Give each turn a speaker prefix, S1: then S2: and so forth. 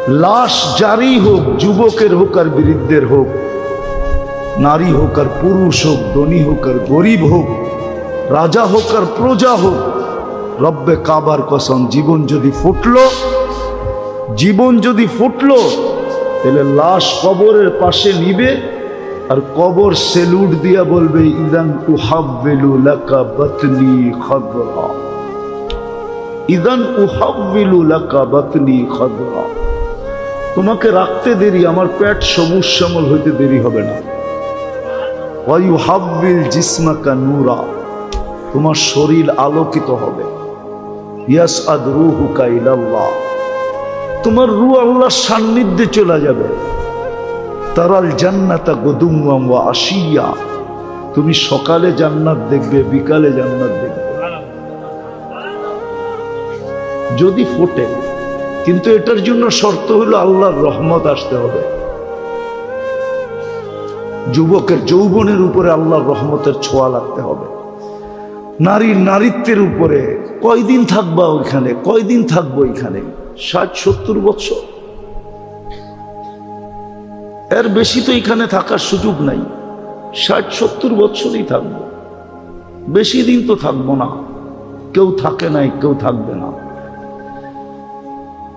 S1: লাশ যারই হোক, যুবকের হোক আর বৃদ্ধের হোক, নারী হোক আর পুরুষ হোক, ধনী হোক আর গরিব হোক, রাজা হোক আর প্রজা হোক, রব্বে কাবার কসম, জীবন যদি ফুটলো তাহলে লাশ কবরের পাশে নিবে আর কবর সেলুট দিয়া বলবে, ইদান উহাব্বিলু লাকা বাতনি খাদরা, ইদান উহাব্বিলু লাকা বাতনি খাদরা। তোমাকে রাখতে দেরি, আমার পেট সবুজ শ্যামল হইতে দেরি হবে না। ওয়া ইউহাব্বিল জিসমাকা নূরা, তোমার শরীর আলোকিত হবে। ইয়াসআদ রূহুকা ইলাল্লাহ, তোমার রূহ আল্লাহর সান্নিধ্যে চলে যাবে। তারাল জান্নাতা গুদুওয়াম ওয়া আশিয়া, তুমি সকালে জান্নাত দেখবে, বিকালে জান্নাত দেখবে যদি ফোটে। কিন্তু এটার জন্য শর্ত হলো আল্লাহর রহমত আসতে হবে। যুবকের যৌবনের উপরে আল্লাহর রহমতের ছোঁয়া লাগতে হবে। নারীর নারীত্বের উপরে কয়দিন থাকবা ওইখানে, কয়দিন থাকবো এখানে? 60-70 বছর, এর বেশি তো এখানে থাকার সুযোগ নাই। 60-70 বছরই থাকবো, বেশি দিন তো থাকবো না। কেউ থাকে নাই, কেউ থাকবে না।